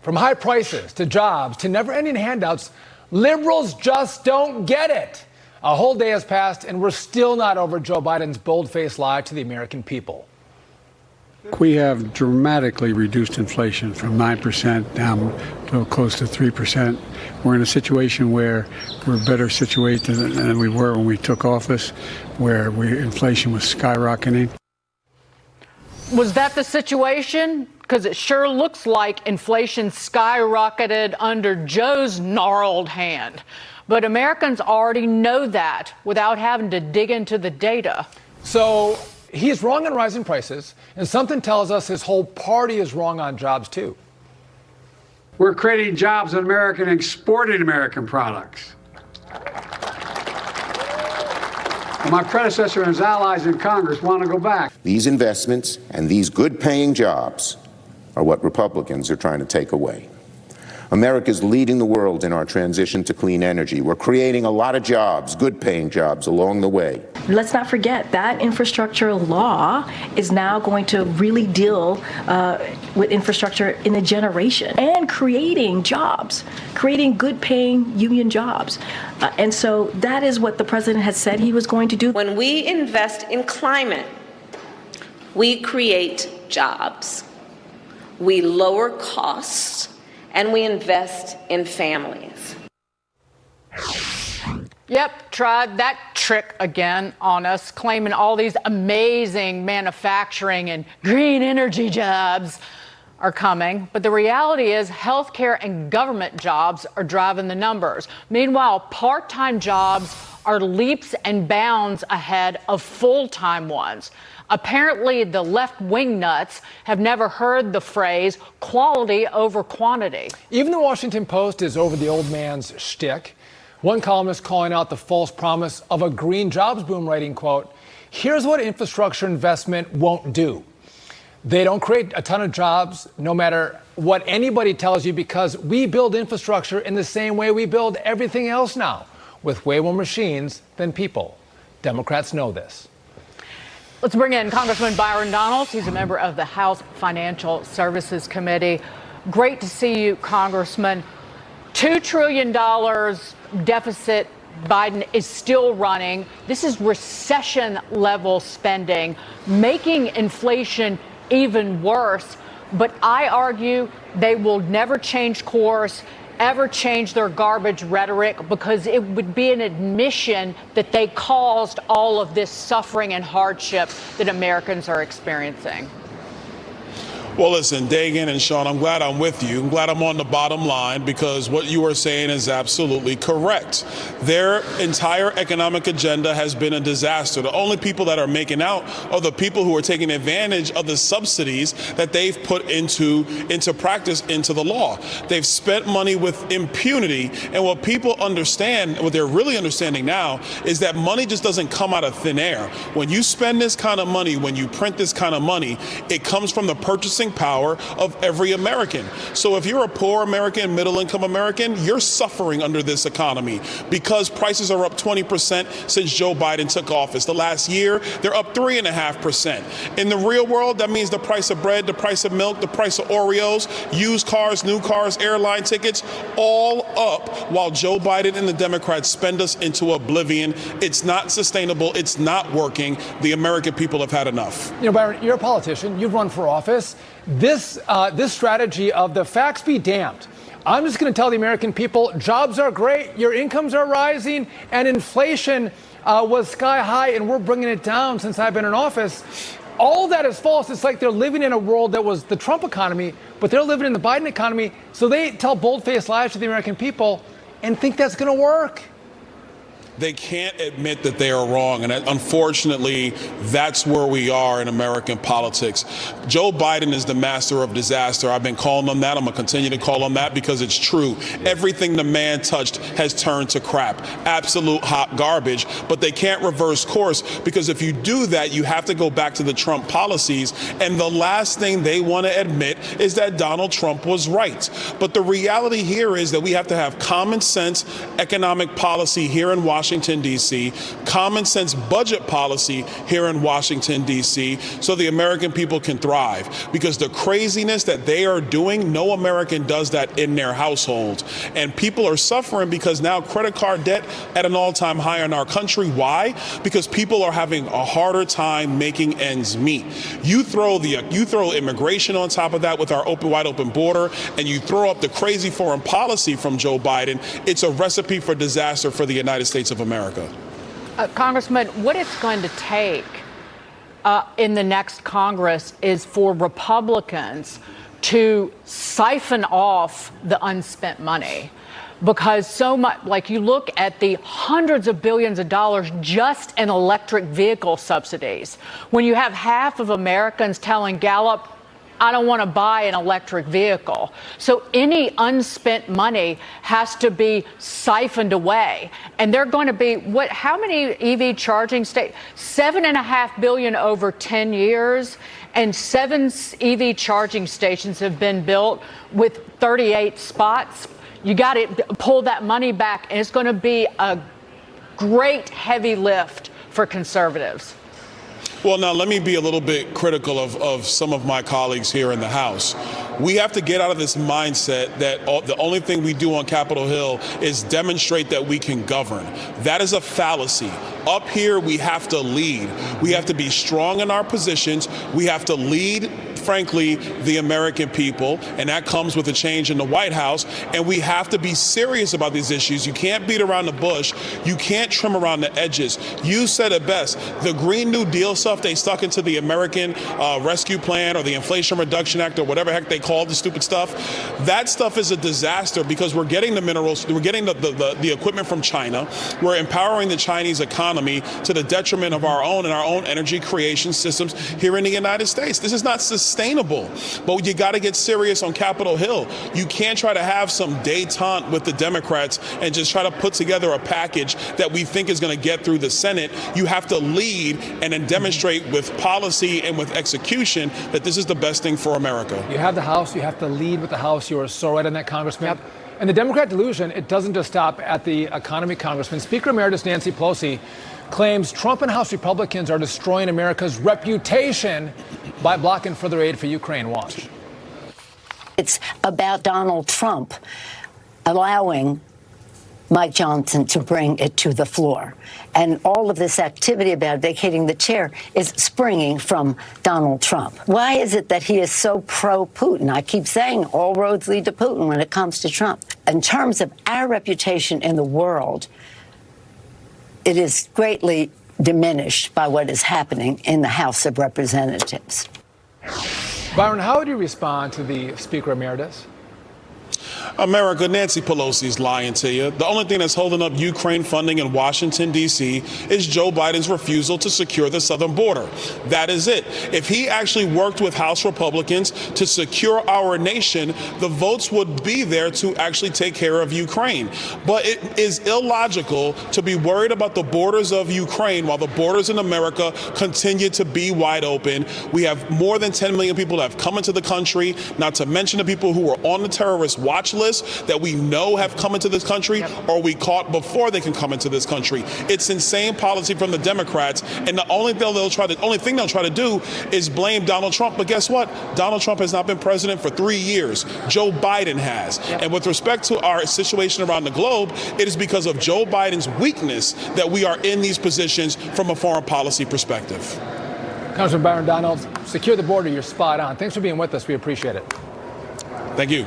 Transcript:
From high prices to jobs to never-ending handouts, liberals just don't get it. A whole day has passed, and we're still not over Joe Biden's bold-faced lie to the American people. We have dramatically reduced inflation from 9% down to close to 3%. We're in a situation where we're better situated than we were when we took office, where inflation was skyrocketing. Was that the situation? Because it sure looks like inflation skyrocketed under Joe's gnarled hand. But Americans already know that without having to dig into the data. So he's wrong on rising prices, and something tells us his whole party is wrong on jobs, too. We're creating jobs in America and exporting American products. And my predecessor and his allies in Congress want to go back. These investments and these good-paying jobs are what Republicans are trying to take away. America's leading the world in our transition to clean energy. We're creating a lot of jobs, good-paying jobs along the way. Let's not forget that infrastructure law is now going to really deal with infrastructure in a generation and creating jobs, creating good-paying union jobs. And so that is what the president has said he was going to do. When we invest in climate, we create jobs, we lower costs, and we invest in families. Yep, tried that trick again on us, claiming all these amazing manufacturing and green energy jobs are coming. But the reality is healthcare and government jobs are driving the numbers. Meanwhile, part-time jobs are leaps and bounds ahead of full-time ones. Apparently, the left-wing nuts have never heard the phrase quality over quantity. Even the Washington Post is over the old man's shtick. One columnist calling out the false promise of a green jobs boom, writing, quote, "Here's what infrastructure investment won't do. They don't create a ton of jobs, no matter what anybody tells you, because we build infrastructure in the same way we build everything else now, with way more machines than people. Democrats know this." Let's bring in Congressman Byron Donalds. He's a member of the House Financial Services Committee. Great to see you, Congressman. $2 trillion deficit Biden is still running. This is recession-level spending, making inflation even worse. But I argue they will never change course, ever change their garbage rhetoric, because it would be an admission that they caused all of this suffering and hardship that Americans are experiencing. Well, listen, Dagan and Sean, I'm glad I'm with you. I'm glad I'm on the bottom line, because what you are saying is absolutely correct. Their entire economic agenda has been a disaster. The only people that are making out are the people who are taking advantage of the subsidies that they've put into practice, into the law. They've spent money with impunity. And what people understand, what they're really understanding now, is that money just doesn't come out of thin air. When you spend this kind of money, when you print this kind of money, it comes from the purchasing power of every American. So if you're a poor American, middle-income American, you're suffering under this economy because prices are up 20% since Joe Biden took office. The last year, they're up 3.5%. In the real world, that means the price of bread, the price of milk, the price of Oreos, used cars, new cars, airline tickets, all up while Joe Biden and the Democrats spend us into oblivion. It's not sustainable. It's not working. The American people have had enough. You know, Byron, you're a politician. You've run for office. This strategy of the facts be damned. I'm just going to tell the American people, jobs are great, your incomes are rising, and inflation was sky high, and we're bringing it down since I've been in office. All that is false. It's like they're living in a world that was the Trump economy, but they're living in the Biden economy. So they tell bold-faced lies to the American people and think that's going to work. They can't admit that they are wrong. And unfortunately, that's where we are in American politics. Joe Biden is the master of disaster. I've been calling him that. I'm going to continue to call him that because it's true. Everything the man touched has turned to crap, absolute hot garbage. But they can't reverse course, because if you do that, you have to go back to the Trump policies. And the last thing they want to admit is that Donald Trump was right. But the reality here is that we have to have common sense economic policy here in Washington, Washington, D.C., common sense budget policy here in Washington, D.C., so the American people can thrive. Because the craziness that they are doing, no American does that in their household. And people are suffering because now credit card debt at an all-time high in our country. Why? Because people are having a harder time making ends meet. You throw immigration on top of that with our wide open border, and you throw up the crazy foreign policy from Joe Biden, it's a recipe for disaster for the United States of America. Congressman, what it's going to take in the next Congress is for Republicans to siphon off the unspent money. Because so much, like you look at the hundreds of billions of dollars just in electric vehicle subsidies. When you have half of Americans telling Gallup, I don't want to buy an electric vehicle. So any unspent money has to be siphoned away. And they're going to be, how many EV charging stations? 7.5 billion over 10 years. And 7 EV charging stations have been built with 38 spots. You got to pull that money back, and it's going to be a great heavy lift for conservatives. Well, now let me be a little bit critical of some of my colleagues here in the House. We have to get out of this mindset that the only thing we do on Capitol Hill is demonstrate that we can govern. That is a fallacy. Up here, we have to lead. We have to be strong in our positions. We have to lead, frankly, the American people, and that comes with a change in the White House. And we have to be serious about these issues. You can't beat around the bush. You can't trim around the edges. You said it best. The Green New Deal stuff they stuck into the American Rescue Plan or the Inflation Reduction Act or whatever heck they call the stupid stuff, that stuff is a disaster because we're getting the minerals, we're getting the equipment from China, we're empowering the Chinese economy to the detriment of our own and our own energy creation systems here in the United States. This is not sustainable, but you got to get serious on Capitol Hill. You can't try to have some détente with the Democrats and just try to put together a package that we think is going to get through the Senate. You have to lead and then demonstrate with policy and with execution that this is the best thing for America. You have the House, you have to lead with the House. You are so right on that, Congressman. Yep. And the Democrat delusion, it doesn't just stop at the economy, Congressman. Speaker Emeritus Nancy Pelosi claims Trump and House Republicans are destroying America's reputation by blocking further aid for Ukraine. Watch. It's about Donald Trump allowing Mike Johnson to bring it to the floor. And all of this activity about vacating the chair is springing from Donald Trump. Why is it that he is so pro-Putin? I keep saying all roads lead to Putin when it comes to Trump. In terms of our reputation in the world, it is greatly diminished by what is happening in the House of Representatives. Byron, how would you respond to the Speaker Emeritus? America, Nancy Pelosi's lying to you. The only thing that's holding up Ukraine funding in Washington, D.C. is Joe Biden's refusal to secure the southern border. That is it. If he actually worked with House Republicans to secure our nation, the votes would be there to actually take care of Ukraine. But it is illogical to be worried about the borders of Ukraine while the borders in America continue to be wide open. We have more than 10 million people that have come into the country, not to mention the people who are on the terrorist watch list that we know have come into this country or we caught before they can come into this country. It's insane policy from the Democrats, and the only thing they'll try to do is blame Donald Trump. But guess what? Donald Trump has not been president for 3 years. Joe Biden has. And with respect to our situation around the globe, it is because of Joe Biden's weakness that we are in these positions from a foreign policy perspective. Congressman Byron Donalds, secure the border. You're spot on. Thanks for being with us. We appreciate it. Thank you.